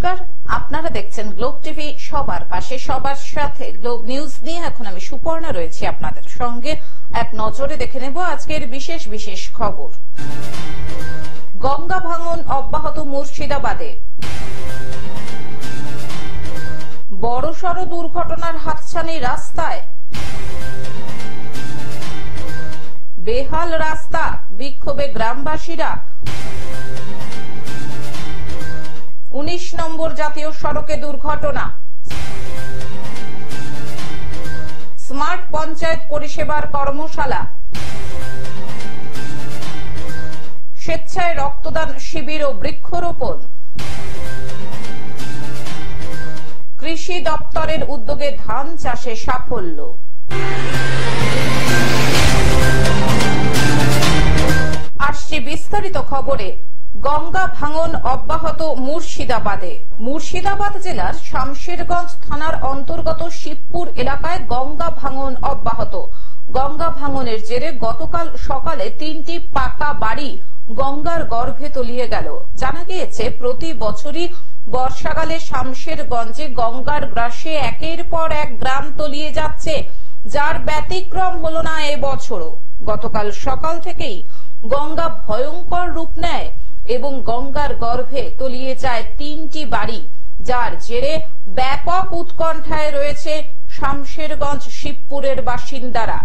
নমস্কার, আপনারা দেখছেন গ্লোব টিভি, সবার পাশে সবার সাথে। গ্লোব নিউজ নিয়ে এখন আমি সুপর্ণা রয়েছি আপনাদের সঙ্গে। এক নজরে দেখে নেব আজকের বিশেষ বিশেষ খবর। গঙ্গা ভাঙন অব্যাহত মুর্শিদাবাদে। বড়সড় দুর্ঘটনার হাতছানি রাস্তায়। বেহাল রাস্তা, বিক্ষোভে গ্রামবাসীরা। 19 নম্বর জাতীয় সড়কে দুর্ঘটনা। স্মার্ট পঞ্চায়েত পরিষেবার কর্মশালা। স্বেচ্ছায় রক্তদান শিবির ও বৃক্ষরোপণ। কৃষি দপ্তরের উদ্যোগে ধান চাষে সাফল্য। আসছে বিস্তারিত খবরে। গঙ্গা ভাঙন অব্যাহত মুর্শিদাবাদে। মুর্শিদাবাদ জেলার শামশেরগঞ্জ থানার অন্তর্গত শিবপুর এলাকায় গঙ্গা ভাঙন অব্যাহত। গঙ্গা ভাঙনের জেরে গতকাল সকালে 3টি পাকা বাড়ি গঙ্গার গর্ভে তলিয়ে গেল। জানা গিয়েছে, প্রতি বছরই বর্ষাকালে শামশেরগঞ্জে গঙ্গার গ্রাসে একের পর এক গ্রাম তলিয়ে যাচ্ছে, যার ব্যতিক্রম হলো না এবছরও। গতকাল সকাল থেকেই গঙ্গা ভয়ঙ্কর রূপ নেয় এবং গঙ্গার গর্ভে তলিয়ে যায় 3টি বাড়ি, যার জেরে ব্যাপক উৎকণ্ঠায় রয়েছে শামশেরগঞ্জ শিবপুরের বাসিন্দারা।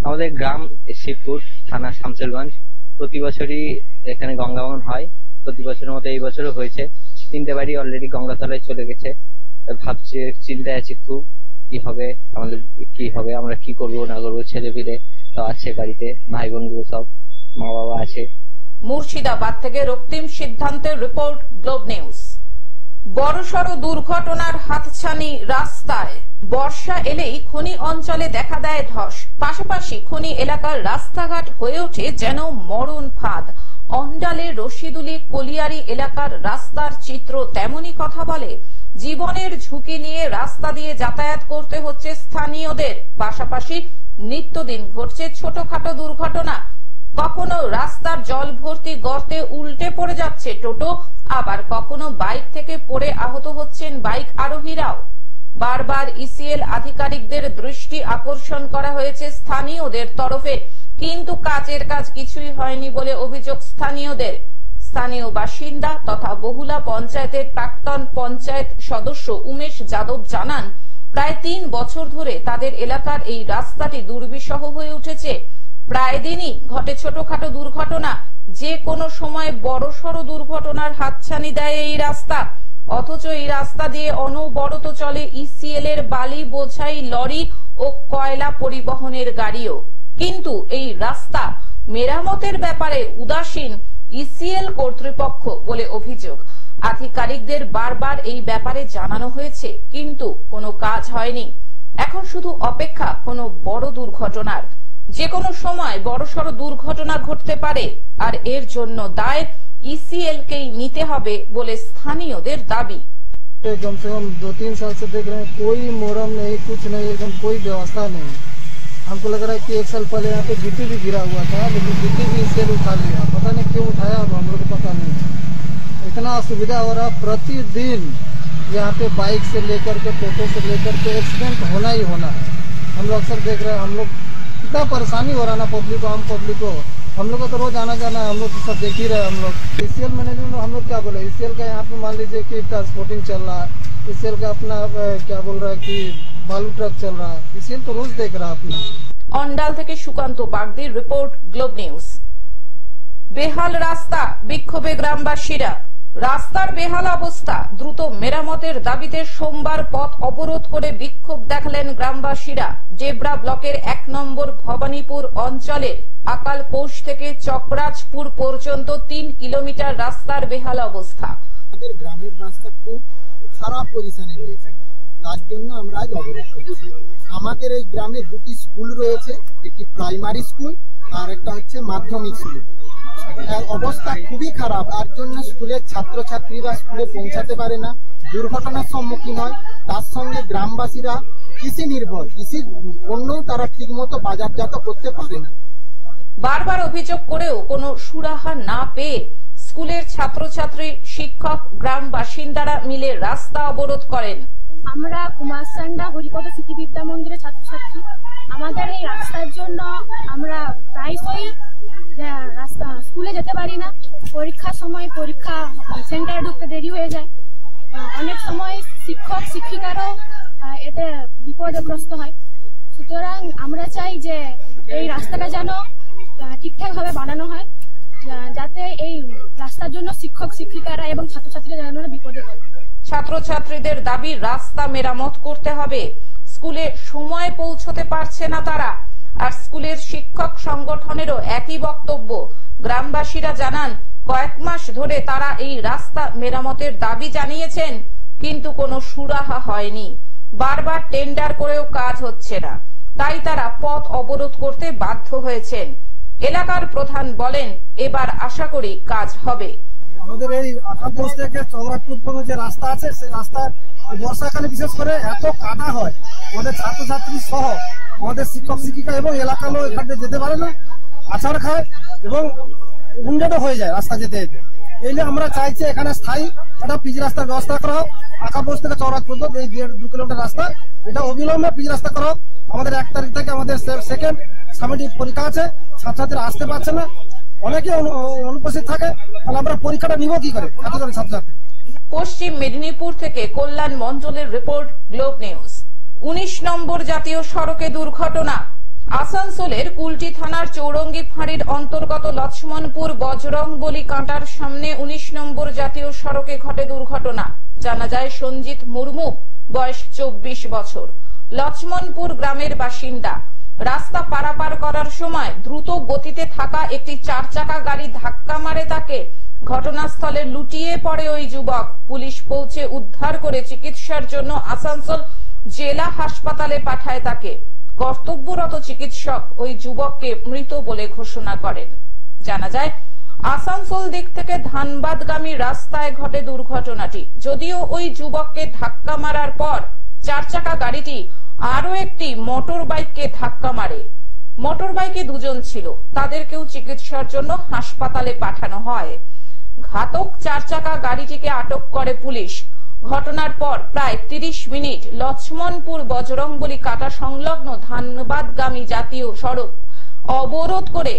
আমাদের গ্রাম শিবপুর, থানা শামশেরগঞ্জ। প্রতি বছরই এখানে গঙ্গা ভাঙন হয়। প্রতি বছরের মতো এই বছরও হয়েছে। 3টে বাড়ি অলরেডি গঙ্গা তলায় চলে গেছে। ভাবছি, চিন্তায় আছি খুব, কি হবে আমাদের, কি হবে, আমরা কি করবো না করবো। ছেলে পিলে তো আছে বাড়িতে, ভাই বোন গুলো সব, মা বাবা আছে। মুর্শিদাবাদ থেকে রক্তিম সিদ্ধান্তের রিপোর্ট, গ্লোব নিউজ। বড়সড় দুর্ঘটনার হাতছানি রাস্তায়। বর্ষা এলেই খনি অঞ্চলে দেখা দেয় ধস। পাশাপাশি খনি এলাকার রাস্তাঘাট হয়ে ওঠে যেন মরণ ফাঁদ। অন্ডালে রশিদুলি কলিয়ারি এলাকার রাস্তার চিত্র তেমনই কথা বলে। জীবনের ঝুঁকি নিয়ে রাস্তা দিয়ে যাতায়াত করতে হচ্ছে স্থানীয়দের। পাশাপাশি নিত্যদিন ঘটছে ছোটখাটো দুর্ঘটনা। কখনো রাস্তার জল ভর্তি গর্তে উল্টে পড়ে যাচ্ছে টোটো, আবার কখনো বাইক থেকে পড়ে আহত হচ্ছেন বাইক আরোহীরাও। বারবার ইসিএল আধিকারিকদের দৃষ্টি আকর্ষণ করা হয়েছে স্থানীয়দের তরফে, কিন্তু কাজের কাজ কিছুই হয়নি বলে অভিযোগ স্থানীয়দের। স্থানীয় বাসিন্দা তথা বহুলা পঞ্চায়েতের প্রাক্তন পঞ্চায়েত সদস্য উমেশ যাদব জানান, প্রায় 3 বছর ধরে তাদের এলাকার এই রাস্তাটি দুর্বিষহ হয়ে উঠেছে। প্রায় দিনই ঘটে ছোটখাটো দুর্ঘটনা। যে কোনো সময় বড়সড় দুর্ঘটনার হাতছানি দেয় এই রাস্তা। অথচ এই রাস্তা দিয়ে অনবরত চলে ইসিএল এর বালি বোঝাই লরি ও কয়লা পরিবহনের গাড়িও। কিন্তু এই রাস্তা মেরামতের ব্যাপারে উদাসীন ইসিএল কর্তৃপক্ষ বলে অভিযোগ। আধিকারিকদের বারবার এই ব্যাপারে জানানো হয়েছে, কিন্তু কোনো কাজ হয়নি। এখন শুধু অপেক্ষা কোনো বড় দুর্ঘটনার। যে কোনো সময় বড়সড় দুর্ঘটনা ঘটতে পারে, আর এর জন্য দায় ইসিএল কেই নিতে হবে বলে স্থানীয়দের দাবি। कम से कम 2-3 साल से देख रहे हैं, कोई मोरम नहीं, कुछ नहीं, एकदम कोई व्यवस्था नहीं। हमको लग रहा है कि 1 साल पहले यहाँ पे गिट्टी भी गिरा हुआ था, लेकिन गिट्टी भी इसीएल उठा लिया। पता नहीं क्यों उठाया, अब हम लोग को पता नहीं। इतना असुविधा हो रहा, प्रतिदिन यहाँ पे बाइक से लेकर के टोटो से लेकर के एक्सीडेंट होना ही होना है। हम लोग अक्सर देख रहे हैं, हम लोग कितना परेशानी हो रहा ना पब्लिक को, हम पब्लिक को। हम लोग को तो रोज आना जाना है, हम लोग तो सब देख ही रहे हैं। हम लोग इसीएल मैनेजमेंट, हम लोग क्या बोले, इसीएल का यहाँ पे मान लीजिए कि ट्रांसपोर्टिंग चल रहा है, इसीएल का अपना क्या बोल रहा है कि बालू ट्रक चल रहा है, इसीएल तो रोज देख रहा है अपना। অন্ডাল থেকে সুকান্ত বাগদির রিপোর্ট, গ্লোব নিউজ। বেহাল রাস্তা, বিক্ষোভে গ্রামবাসীরা। রাস্তার বেহাল অবস্থা দ্রুত মেরামতের দাবিতে সোমবার পথ অবরোধ করে বিক্ষোভ দেখালেন গ্রামবাসীরা। ডেবরা ব্লকের 1 নম্বর ভবানীপুর অঞ্চলের আকালপোষ থেকে চকরাজপুর পর্যন্ত 3 কিলোমিটার রাস্তার বেহাল অবস্থা। আমাদের গ্রামের রাস্তা খুব খারাপ পজিশনে রয়েছে, তার জন্য আমরা আজ অবরোধ করছি। আমাদের এই গ্রামে 2টি স্কুল রয়েছে, একটি প্রাইমারি স্কুল আর একটা হচ্ছে মাধ্যমিক স্কুল। অবস্থা খুবই খারাপ, তার জন্য স্কুলের ছাত্রছাত্রীরা স্কুলে পৌঁছাতে পারে না, দুর্ঘটনার সম্মুখীন হয়। তার সঙ্গে গ্রামবাসীরা কৃষি নির্ভর, কৃষি পণ্য তারা ঠিক মতো বাজারজাত করতে পারে না। বারবার অভিযোগ করেও কোনো সুরাহা না পেয়ে স্কুলের ছাত্রছাত্রী, শিক্ষক, গ্রাম বাসিন্দারা মিলে রাস্তা অবরোধ করেন। আমরা কুমারসান্ডা হরিপদ স্মৃতি বিদ্যা মন্দিরের ছাত্রছাত্রী। আমাদের এই রাস্তার জন্য আমরা প্রায়শই রাস্তা স্কুলে যেতে পারি না। পরীক্ষার সময় পরীক্ষা সেন্টারে ঢুকতে দেরি হয়ে যায়। অনেক সময় শিক্ষক শিক্ষিকারও এতে বিপদগ্রস্ত হয়। সুতরাং আমরা চাই যে এই রাস্তাটা যেন ঠিকঠাক ভাবে বানানো হয়, যাতে এই রাস্তার জন্য শিক্ষক শিক্ষিকারা এবং ছাত্রছাত্রীরা যেন বিপদে পড়ে। ছাত্রছাত্রীদের দাবি রাস্তা মেরামত করতে হবে। স্কুলে সময় পৌঁছতে পারছে না তারা। আর স্কুলের শিক্ষক সংগঠনেরও একই বক্তব্য। গ্রামবাসীরা জানান, কয়েক মাস ধরে তারা এই রাস্তা মেরামতের দাবি জানিয়েছেন, কিন্তু কোনো সুরাহা হয়নি। বারবার টেন্ডার করেও কাজ হচ্ছে না, তাই তারা পথ অবরোধ করতে বাধ্য হয়েছেন। এলাকার প্রধান বলেন, এবার আশা করি কাজ হবে। আমাদের এই 58 থেকে চৌরাটপুর পর্যন্ত যে রাস্তা আছে, সেই রাস্তায় বর্ষাকালে বিশেষ করে এত কাটা হয়, আমাদের ছাত্রছাত্রী সহ আমাদের শিক্ষক শিক্ষিকা এবং এলাকার লোক এখান থেকে যেতে পারে না, আছাড় খায় এবং উন্ডেটও হয়ে যায় রাস্তা যেতে যেতে। এইলে আমরা চাইছি এখানে স্থায়ী একটা পিচ রাস্তার ব্যবস্থা করা হোক। 58 থেকে চৌরাটপুর পর্যন্ত এই 1.5-2 কিলোমিটার রাস্তা, এটা অবিলম্বে পিচ রাস্তা করা হোক। আমাদের 1 তারিখ থেকে আমাদের সেকেন্ড সামেটিক পরীক্ষা আছে, ছাত্রছাত্রীরা আসতে পারছে না, অনেকে অনুপস্থিত থাকে, তাহলে আমরা পরীক্ষাটা নিব কি করে এতজন ছাত্রছাত্রী। পশ্চিম মেদিনীপুর থেকে কল্যাণ মন্ডলের রিপোর্ট, গ্লোব নিউজ। 19 নম্বর জাতীয় সড়কে দুর্ঘটনা। আসানসোলের কুলটি থানার চৌরঙ্গি ফাঁড়ির অন্তর্গত লক্ষ্মণপুর বজরংবলী কাঁটার সামনে 19 নম্বর জাতীয় সড়কে ঘটে দুর্ঘটনা। জানা যায়, সঞ্জিত মুর্মু, বয়স 24 বছর, লক্ষ্মণপুর গ্রামের বাসিন্দা। রাস্তা পারাপার করার সময় দ্রুত গতিতে থাকা একটি 4 চাকা গাড়ি ধাক্কা মারে তাকে। ঘটনাস্থলে লুটিয়ে পড়ে ওই যুবক। পুলিশ পৌঁছে উদ্ধার করে চিকিৎসার জন্য আসানসোল জেলা হাসপাতালে পাঠায় তাকে। কর্তব্যরত চিকিৎসক ওই যুবককে মৃত বলে ঘোষণা করেন। জানা যায়, আসানসোল দিক থেকে ধানবাদগামী রাস্তায় ঘটে দুর্ঘটনাটি। যদিও ওই যুবককে ধাক্কা মারার পর 4 চাকা গাড়িটি আরো একটি মোটর বাইককে ধাক্কা মারে। মোটর বাইকে 2 জন ছিল, তাদেরকেও চিকিৎসার জন্য হাসপাতালে পাঠানো হয়। ঘাতক 4 চাকা গাড়িটিকে আটক করে পুলিশ। ঘটনার পর প্রায় 30 মিনিট লক্ষ্মণপুর বজরংবলী কাঁটা সংলগ্ন ধানবাদগামী জাতীয় সড়ক অবরোধ করে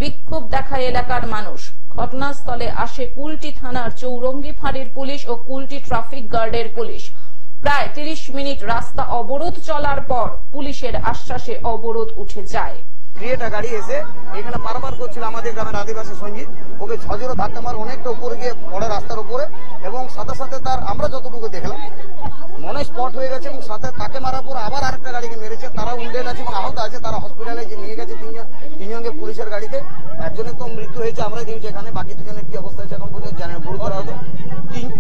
বিক্ষোভ দেখায় এলাকার মানুষ। ঘটনাস্থলে আসে কুলটি থানার চৌরঙ্গি ফাঁড়ির পুলিশ ও কুলটি ট্রাফিক গার্ডের পুলিশ। প্রায় 30 মিনিট রাস্তা অবরোধ চলার পর পুলিশের আশ্বাসে অবরোধ উঠে যায়। ক্রিয়েটা গাড়ি এসে এখানে পারাপার করছিল আমাদের গ্রামের আদিবাসী সঞ্জিত, ওকে ঝজোরে ধাক্কা মার অনেকটা উপরে গিয়ে পড়ে রাস্তার উপরে, এবং সাথে সাথে তার আমরা যতটুকু দেখলাম মনে স্পট হয়ে গেছে, এবং সাথে তাকে মারার পর আবার আরেকটা গাড়িকে মেরেছে। তারা উন্ডেড আছে এবং আহত আছে, তারা হসপিটালে যে নিয়ে গেছে 3জনকে পুলিশের গাড়িতে। একজনের তো মৃত্যু হয়েছে, আমরা দেখছি এখানে, বাকি 2জনের কি অবস্থা আছে এখন পর্যন্ত জানি না। গুরুতর আহত,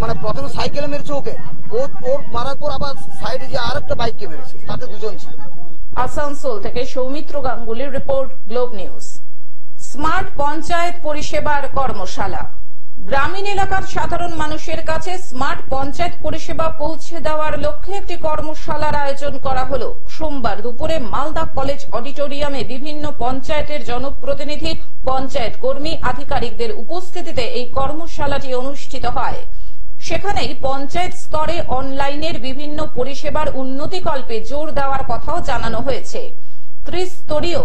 মানে প্রথমে সাইকেলে মেরেছে ওকে, ওর মারার পর আবার সাইডে যে আরেকটা বাইককে মেরেছে, তাতে 2 জন ছিল। আসানসোল থেকে সৌমিত্র গাঙ্গুলির report, Globe News. Smart panchayat পরিষেবার কর্মশালা। গ্রামীণ এলাকার সাধারণ মানুষের কাছে স্মার্ট পঞ্চায়েত পরিষেবা পৌঁছে দেওয়ার লক্ষ্যে একটি কর্মশালার আয়োজন করা হলো। সোমবার দুপুরে মালদা কলেজ অডিটোরিয়ামে বিভিন্ন পঞ্চায়েতের জনপ্রতিনিধি, পঞ্চায়েত কর্মী, আধিকারিকদের উপস্থিতিতে এই কর্মশালাটি অনুষ্ঠিত হয়। সেখানেই পঞ্চায়েত স্তরে অনলাইনের বিভিন্ন পরিষেবার উন্নতিকল্পে জোর দেওয়ার কথাও জানানো হয়েছে। ত্রিস্তরীয়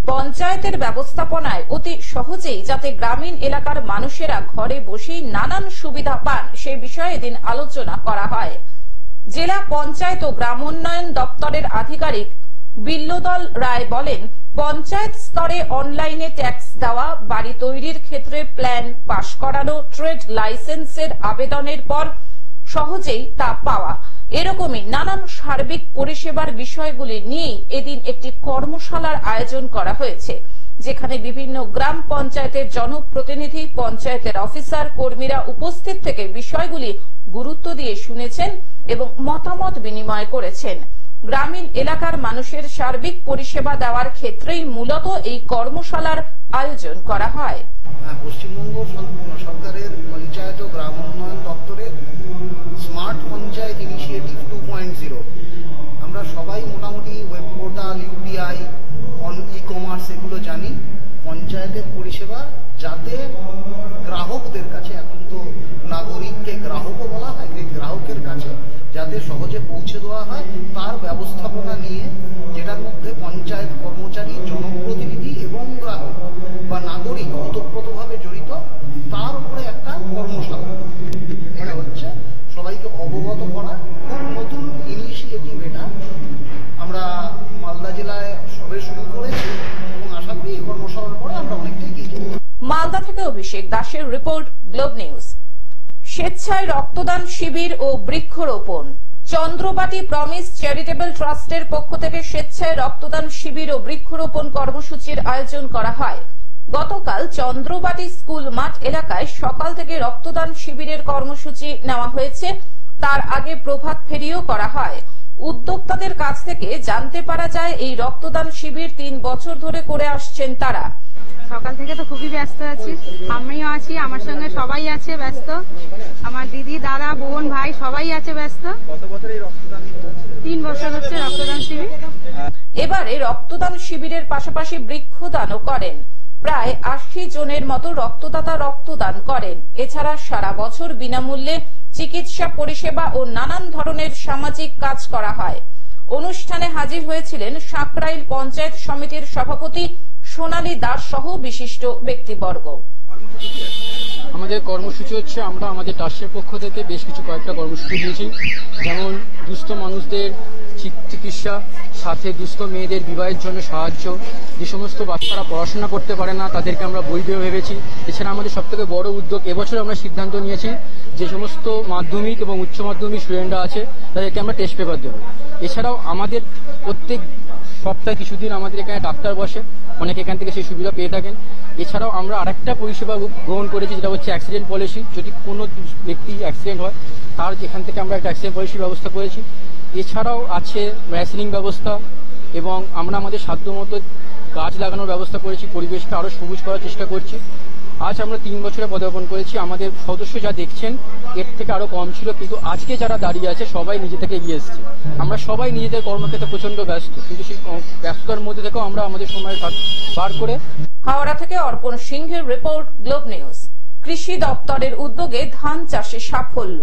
পঞ্চায়েতের ব্যবস্থাপনায় অতি সহজেই যাতে গ্রামীণ এলাকার মানুষেরা ঘরে বসেই নানান সুবিধা পান, সে বিষয়ে এদিন আলোচনা করা হয়। জেলা পঞ্চায়েত ও গ্রামোন্নয়ন দপ্তরের আধিকারিক বিল্লদল রায় বলেন, পঞ্চায়েত স্তরে অনলাইনে ট্যাক্স দেওয়া, বাড়ি তৈরির ক্ষেত্রে প্ল্যান পাস করানো, ট্রেড লাইসেন্সের আবেদনের পর সহজেই তা পাওয়া, এরকমই নানান সার্বিক পরিষেবার বিষয়গুলি নিয়েই এদিন একটি কর্মশালার আয়োজন করা হয়েছে, যেখানে বিভিন্ন গ্রাম পঞ্চায়েতের জনপ্রতিনিধি, পঞ্চায়েতের অফিসার, কর্মীরা উপস্থিত থেকে বিষয়গুলি গুরুত্ব দিয়ে শুনেছেন এবং মতামত বিনিময় করেছেন। গ্রামীণ এলাকার মানুষের সার্বিক পরিষেবা দেওয়ার ক্ষেত্রেই মূলত এই কর্মশালার আয়োজন করা হয়। পশ্চিমবঙ্গ সরকারের পঞ্চায়েত ও গ্রাম উন্নয়ন দপ্তরের স্মার্ট পঞ্চায়েত ইনিশিয়েটিভ 2.0 আমরা সবাই মোটামুটি ওয়েব পোর্টাল, ইউপিআই, ই-কমার্স এগুলো জানি। পঞ্চায়েতের পরিষেবা যাতে গ্রাহকদের কাছে যাতে সহজে পৌঁছে দেওয়া হয় তার ব্যবস্থাপনা নিয়ে, যেটার মধ্যে পঞ্চায়েত কর্মচারী, জনপ্রতিনিধি এবং গ্রাহক বা নাগরিক ওতপ্রোতভাবে জড়িত, তার উপরে একটা কর্মশালা। এটা হচ্ছে সবাইকে অবগত করা, খুব নতুন ইনিশিয়েটিভ এটা। আমরা মালদা জেলায় সবে শুরু করেছি এবং আশা করি এই কর্মশালার পরে আমরা অনেকটাই এগিয়ে যাব। মালদা থেকে অভিষেক দাসের রিপোর্ট, গ্লোব নিউজ। স্বেচ্ছায় রক্তদান শিবির ও বৃক্ষরোপণ। চন্দ্রবাটি প্রমিস চ্যারিটেবল ট্রাস্টের পক্ষ থেকে স্বেচ্ছায় রক্তদান শিবির ও বৃক্ষরোপণ কর্মসূচির আয়োজন করা হয়। গতকাল চন্দ্রবাটি স্কুল মাঠ এলাকায় সকাল থেকে রক্তদান শিবিরের কর্মসূচি নেওয়া হয়েছে। তার আগে প্রভাত ফেরিও করা হয়। উদ্যোক্তাদের কাছ থেকে জানতে পারা যায় এই রক্তদান শিবির 3 বছর ধরে করে আসছেন তারা। সকাল থেকে তো খুবই ব্যস্ত আছি, আমিও আছি, আমার সঙ্গে সবাই আছে ব্যস্ত, আমার দিদি, দাদা, বোন, ভাই সবাই আছে ব্যস্ত। 3 বছর হচ্ছে রক্তদান শিবির। এবারে রক্তদান শিবিরের পাশাপাশি বৃক্ষদানও করেন। প্রায় 80 জনের মতো রক্তদাতা রক্তদান করেন। এছাড়া সারা বছর বিনামূল্যে চিকিৎসা পরিষেবা ও নানান ধরনের সামাজিক কাজ করা হয়। অনুষ্ঠানে হাজির হয়েছিলেন সাঁকরাইল পঞ্চায়েত সমিতির সভাপতি সোনালী দাস সহ বিশিষ্ট ব্যক্তিবর্গ। আমাদের কর্মসূচি হচ্ছে, আমরা আমাদের ট্রাস্টের পক্ষ থেকে বেশ কিছু কয়েকটা কর্মসূচি দিয়েছি, যেমন দুস্থ মানুষদের চিকিৎসা, সাথে দুস্থ মেয়েদের বিবাহের জন্য সাহায্য, যে সমস্ত বাচ্চারা পড়াশোনা করতে পারে না তাদেরকে আমরা বই দিয়ে ভেবেছি। এছাড়া আমাদের সবথেকে বড় উদ্যোগ, এবছর আমরা সিদ্ধান্ত নিয়েছি যে সমস্ত মাধ্যমিক এবং উচ্চ মাধ্যমিক স্টুডেন্টরা আছে তাদেরকে আমরা টেস্ট পেপার দেবো। এছাড়াও আমাদের প্রত্যেক সপ্তাহে কিছুদিন আমাদের এখানে ডাক্তার বসে, অনেকে এখান থেকে সেই সুবিধা পেয়ে থাকেন। এছাড়াও আমরা আরেকটা পরিষেবা গ্রহণ করেছি, যেটা হচ্ছে অ্যাক্সিডেন্ট পলিসি। যদি কোনো ব্যক্তি অ্যাক্সিডেন্ট হয় তার এখান থেকে আমরা একটা অ্যাক্সিডেন্ট পলিসির ব্যবস্থা করেছি। এছাড়াও আছে রেসলিং ব্যবস্থা, এবং আমরা আমাদের সাধ্যমতো গাছ লাগানোর ব্যবস্থা করেছি, পরিবেশকে আরও সবুজ করার চেষ্টা করছি। আজ আমরা 3 বছরে পদার্পণ করেছি। আমাদের সদস্য যা দেখছেন এর থেকে আরো কম ছিল, কিন্তু আজকে যারা দাঁড়িয়ে আছে সবাই নিজে থেকে এগিয়ে এসেছে। আমরা সবাই নিজেদের কর্মক্ষেত্রে প্রচন্ড ব্যস্ত, কিন্তু সেই ব্যস্ততার মধ্যে থেকেও আমরা আমাদের সময় বার করে। হাওড়া থেকে অর্পণ সিংহের রিপোর্ট, গ্লোব নিউজ। কৃষি দপ্তরের উদ্যোগে ধান চাষে সাফল্য।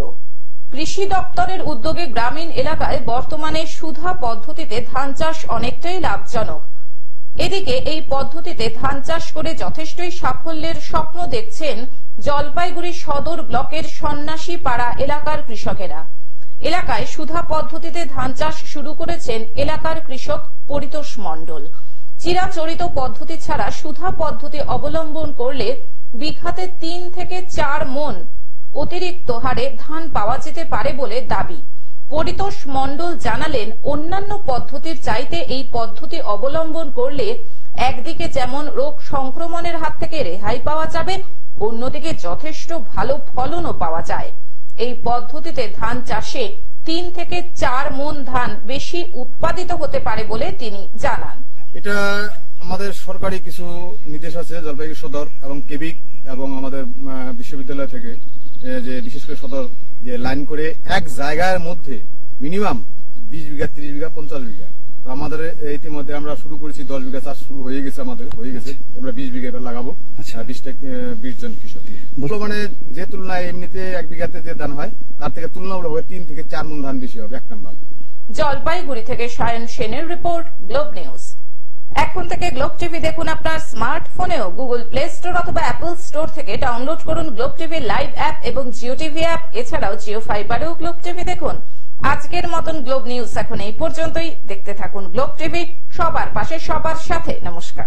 কৃষি দপ্তরের উদ্যোগে গ্রামীণ এলাকায় বর্তমানে সুধা পদ্ধতিতে ধান চাষ অনেকটাই লাভজনক। এদিকে এই পদ্ধতিতে ধান চাষ করে যথেষ্টই সাফল্যের স্বপ্ন দেখছেন জলপাইগুড়ি সদর ব্লকের সন্ন্যাসী পাড়া এলাকার কৃষকেরা। এলাকায় সুধা পদ্ধতিতে ধান চাষ শুরু করেছেন এলাকার কৃষক পরিতোষ মণ্ডল। চিরাচরিত পদ্ধতি ছাড়া সুধা পদ্ধতি অবলম্বন করলে বিঘাতে 3 থেকে 4 মণ অতিরিক্ত হারে ধান পাওয়া যেতে পারে বলে দাবি। পরিতোষ মণ্ডল জানালেন, অন্যান্য পদ্ধতির চাইতে এই পদ্ধতি অবলম্বন করলে একদিকে যেমন রোগ সংক্রমণের হাত থেকে রেহাই পাওয়া যাবে, অন্যদিকে যথেষ্ট ভালো ফলনও পাওয়া যায়। এই পদ্ধতিতে ধান চাষে 3 থেকে 4 মণ ধান বেশি উৎপাদিত হতে পারে বলে তিনি জানান। এটা আমাদের সরকারি কিছু নির্দেশ আছে জলপাইগুড়ি সদর এবং কেবিক এবং আমাদের বিশ্ববিদ্যালয় থেকে, যে বিশেষ করে সদর যে লাইন করে এক জায়গার মধ্যে মিনিমাম 20 বিঘা, 30 বিঘা, 50 বিঘা। তো আমাদের ইতিমধ্যে আমরা শুরু করেছি, 10 বিঘা চাষ শুরু হয়ে গেছে, আমাদের হয়ে গেছে। আমরা 20 বিঘা এবার লাগাবো। 20 জন কৃষক মানে যে তুলনায় এমনিতে 1 বিঘাতে যে ধান হয় তার থেকে তুলনামূলকভাবে 3 থেকে 4 মণ ধান বেশি হবে 1 নাম্বার। জলপাইগুড়ি থেকে সায়ন সেনের রিপোর্ট, গ্লোব নিউজ। এখন থেকে গ্লোব টিভি দেখুন আপনার স্মার্টফোনেও। গুগল প্লে স্টোর অথবা অ্যাপল স্টোর থেকে ডাউনলোড করুন গ্লোব টিভি লাইভ অ্যাপ এবং জিও টিভি অ্যাপ। এছাড়াও জিও ফাইবারেও গ্লোব টিভি দেখুন। আজকের মতন গ্লোব নিউজ এখন এই পর্যন্তই। দেখতে থাকুন গ্লোব টিভি, সবার পাশে সবার সাথে। নমস্কার।